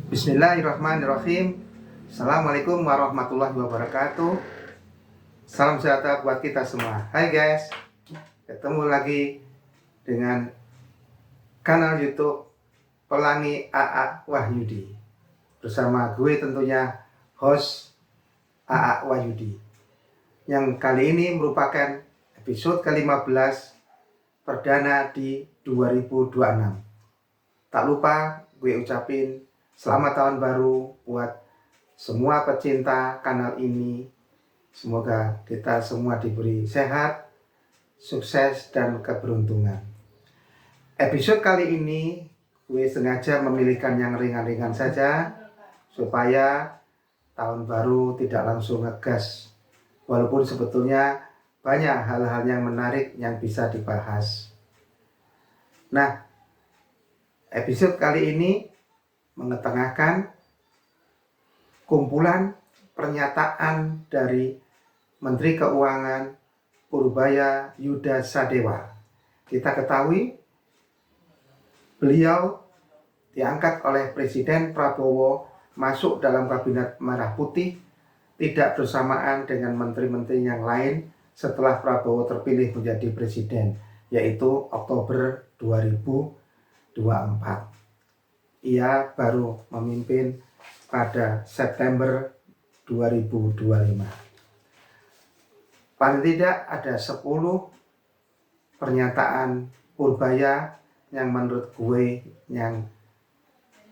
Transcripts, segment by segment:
Bismillahirrahmanirrahim. Assalamualaikum warahmatullahi wabarakatuh. Salam sejahtera buat kita semua. Hai guys, ketemu lagi dengan kanal YouTube Pelangi AA Wahyudi. Bersama gue tentunya host AA Wahyudi. Yang kali ini merupakan episode ke-15 perdana di 2026. Tak lupa gue ucapin selamat tahun baru buat semua pecinta kanal ini. Semoga kita semua diberi sehat, sukses, dan keberuntungan. Episode kali ini gue sengaja memilihkan yang ringan-ringan saja supaya tahun baru tidak langsung ngegas. Walaupun sebetulnya banyak hal-hal yang menarik yang bisa dibahas. Nah, episode kali ini mengetengahkan kumpulan pernyataan dari Menteri Keuangan Purbaya Yuda Sadewa. Kita ketahui beliau diangkat oleh Presiden Prabowo masuk dalam Kabinet Merah Putih tidak bersamaan dengan menteri-menteri yang lain setelah Prabowo terpilih menjadi presiden, yaitu Oktober 2024. Ia baru memimpin pada September 2025. Paling tidak ada 10 pernyataan Purbaya yang menurut gue yang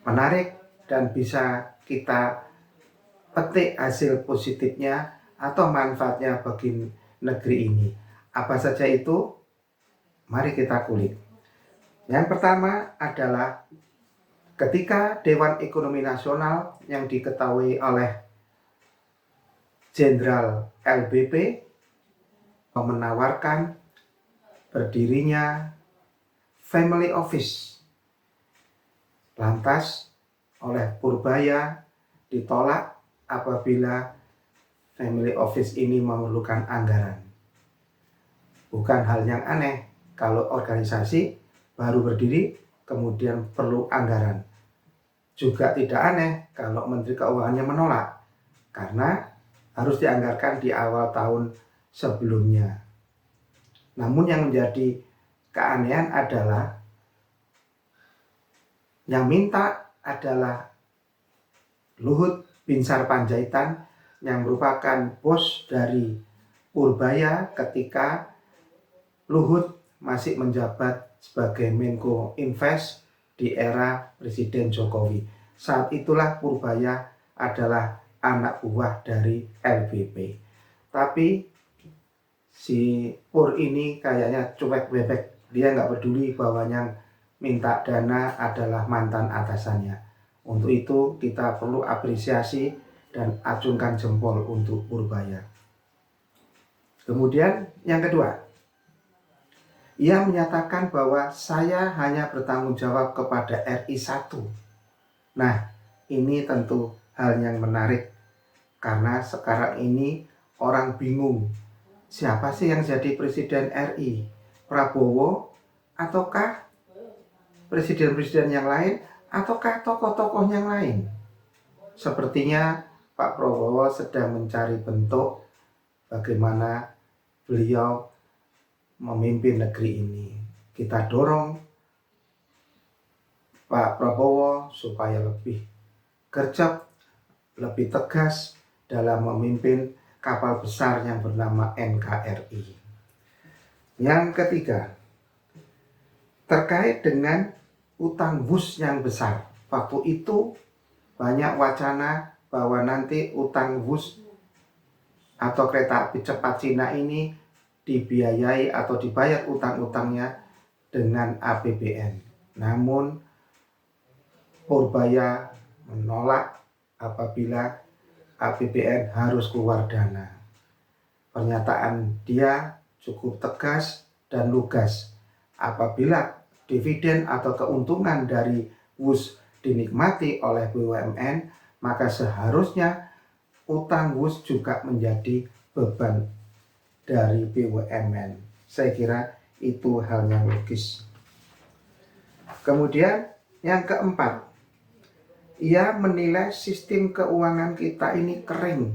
menarik dan bisa kita petik hasil positifnya atau manfaatnya bagi negeri ini. Apa saja itu? Mari kita kulik. Yang pertama adalah ketika Dewan Ekonomi Nasional yang diketahui oleh Jenderal LBP menawarkan berdirinya Family Office, lantas oleh Purbaya ditolak apabila Family Office ini memerlukan anggaran. Bukan hal yang aneh kalau organisasi baru berdiri kemudian perlu anggaran. Juga tidak aneh kalau Menteri Keuangannya menolak, karena harus dianggarkan di awal tahun sebelumnya. Namun yang menjadi keanehan adalah yang minta adalah Luhut Binsar Panjaitan yang merupakan bos dari Purbaya ketika Luhut masih menjabat sebagai Menko Invest di era Presiden Jokowi. Saat itulah Purbaya adalah anak buah dari LBP. Tapi si Pur ini kayaknya cuek bebek. Dia nggak peduli bahwa yang minta dana adalah mantan atasannya. Untuk itu kita perlu apresiasi dan acungkan jempol untuk Purbaya. Kemudian yang kedua, ia menyatakan bahwa saya hanya bertanggung jawab kepada RI 1. Nah, ini tentu hal yang menarik karena sekarang ini orang bingung. Siapa sih yang jadi presiden RI? Prabowo ataukah presiden-presiden yang lain ataukah tokoh-tokoh yang lain? Sepertinya Pak Prabowo sedang mencari bentuk bagaimana beliau memimpin negeri ini. Kita dorong Pak Prabowo supaya lebih gercep, lebih tegas dalam memimpin kapal besar yang bernama NKRI. Yang ketiga, terkait dengan utang WUS yang besar. Waktu itu banyak wacana bahwa nanti utang WUS atau kereta api cepat Cina ini dibiayai atau dibayar utang-utangnya dengan APBN. Namun Purbaya menolak apabila APBN harus keluar dana. Pernyataan dia cukup tegas dan lugas. Apabila dividen atau keuntungan dari WUS dinikmati oleh BUMN, maka seharusnya utang WUS juga menjadi beban dari BUMN. Saya kira itu hal yang logis. Kemudian yang keempat, Ia menilai sistem keuangan kita ini kering.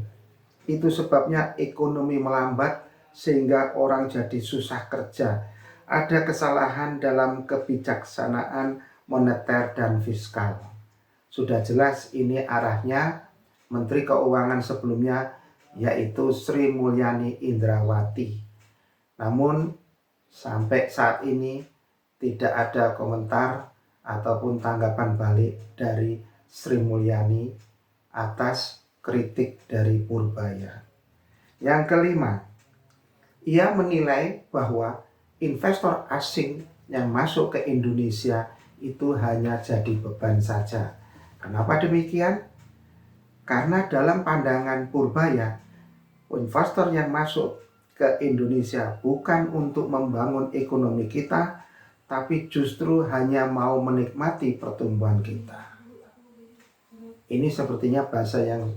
Itu sebabnya ekonomi melambat sehingga orang jadi susah kerja. Ada kesalahan dalam kebijaksanaan moneter dan fiskal. Sudah jelas ini arahnya Menteri Keuangan sebelumnya, yaitu Sri Mulyani Indrawati. Namun sampai saat ini tidak ada komentar ataupun tanggapan balik dari Sri Mulyani atas kritik dari Purbaya. Yang kelima, ia menilai bahwa investor asing yang masuk ke Indonesia itu hanya jadi beban saja. Kenapa demikian? Karena dalam pandangan Purbaya, investor yang masuk ke Indonesia bukan untuk membangun ekonomi kita, tapi justru hanya mau menikmati pertumbuhan kita. Ini sepertinya bahasa yang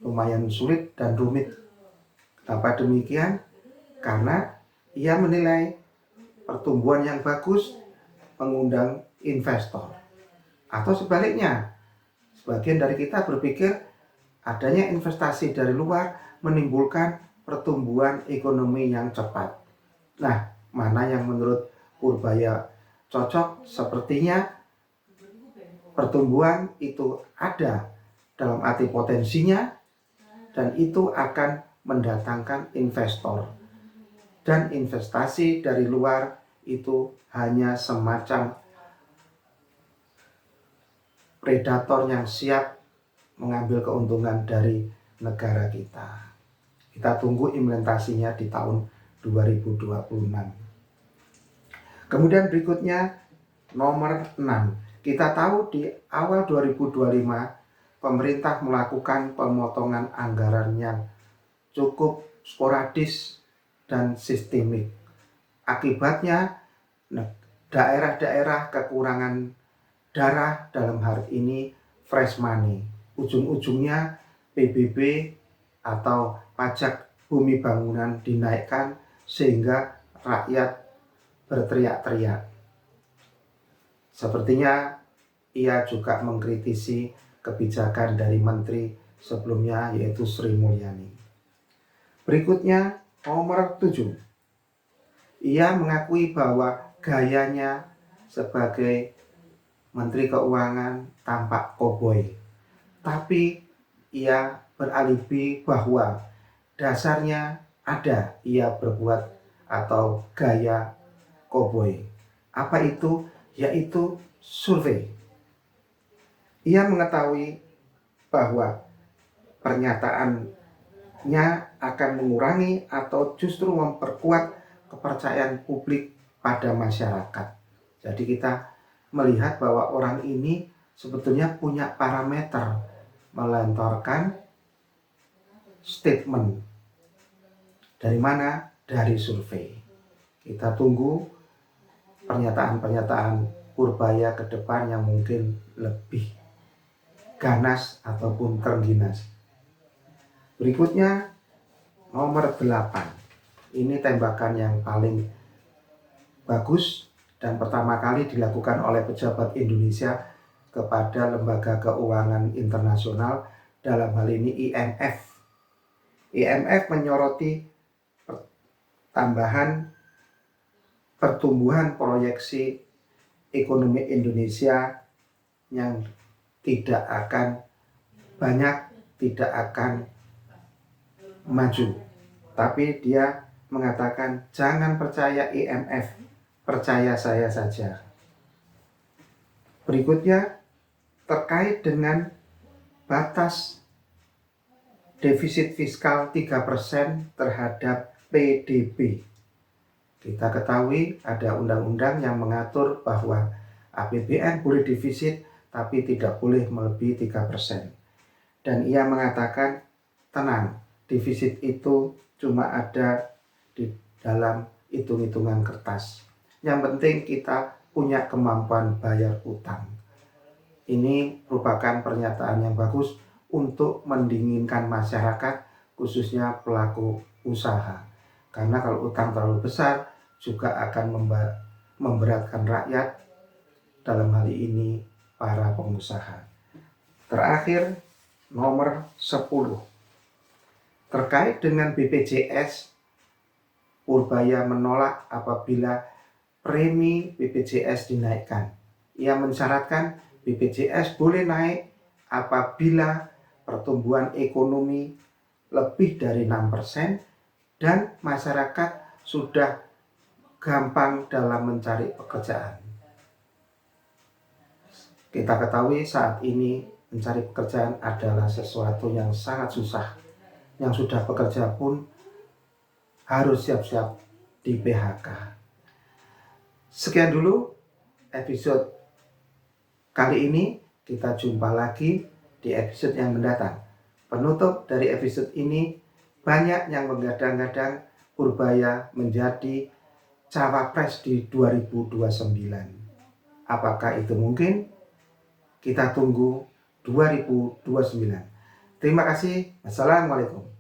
lumayan sulit dan rumit. Kenapa demikian? Karena ia menilai pertumbuhan yang bagus mengundang investor. Atau sebaliknya, sebagian dari kita berpikir adanya investasi dari luar menimbulkan pertumbuhan ekonomi yang cepat. Nah, mana yang menurut Purbaya cocok? Sepertinya pertumbuhan itu ada dalam arti potensinya, dan itu akan mendatangkan investor. Dan investasi dari luar itu hanya semacam predator yang siap mengambil keuntungan dari negara kita. Kita tunggu implementasinya di tahun 2026. Kemudian berikutnya nomor 6. Kita tahu di awal 2025 pemerintah melakukan pemotongan anggaran yang cukup sporadis dan sistemik. Akibatnya daerah-daerah kekurangan darah, dalam hal ini fresh money. Ujung-ujungnya PBB atau pajak bumi bangunan dinaikkan sehingga rakyat berteriak-teriak. Sepertinya ia juga mengkritisi kebijakan dari menteri sebelumnya, yaitu Sri Mulyani. Berikutnya nomor 7. Ia mengakui bahwa gayanya sebagai Menteri Keuangan tampak koboi. Tapi ia beralibi bahwa dasarnya ada ia berbuat atau gaya koboi. Apa itu? Yaitu survei. Ia mengetahui bahwa pernyataannya akan mengurangi atau justru memperkuat kepercayaan publik pada masyarakat. Jadi kita melihat bahwa orang ini sebetulnya punya parameter melontarkan statement. Dari mana? Dari survei. Kita tunggu pernyataan-pernyataan Purbaya ke depan yang mungkin lebih ganas ataupun terengginas. Berikutnya nomor 8. Ini tembakan yang paling bagus dan pertama kali dilakukan oleh pejabat Indonesia kepada lembaga keuangan internasional, dalam hal ini IMF. IMF menyoroti tambahan pertumbuhan proyeksi ekonomi Indonesia yang tidak akan banyak, tidak akan maju. Tapi dia mengatakan jangan percaya IMF, percaya saya saja. Berikutnya terkait dengan batas defisit fiskal 3% terhadap PDB. Kita ketahui ada undang-undang yang mengatur bahwa APBN boleh defisit tapi tidak boleh melebihi 3%. Dan ia mengatakan tenang, defisit itu cuma ada di dalam hitung-hitungan kertas. Yang penting kita punya kemampuan bayar utang. Ini merupakan pernyataan yang bagus untuk mendinginkan masyarakat, khususnya pelaku usaha. Karena kalau utang terlalu besar juga akan memberatkan rakyat, dalam hal ini para pengusaha. Terakhir, nomor 10. Terkait dengan BPJS, Purbaya menolak apabila premi BPJS dinaikkan. Ia mensyaratkan BPJS boleh naik apabila pertumbuhan ekonomi lebih dari 6% dan masyarakat sudah gampang dalam mencari pekerjaan. Kita ketahui saat ini mencari pekerjaan adalah sesuatu yang sangat susah. Yang sudah bekerja pun harus siap-siap di PHK. Sekian dulu episode kali ini. Kita jumpa lagi di episode yang mendatang. Penutup dari episode ini, banyak yang menggadang-gadang Purbaya menjadi cawapres di 2029. Apakah itu mungkin? Kita tunggu 2029. Terima kasih. Assalamualaikum.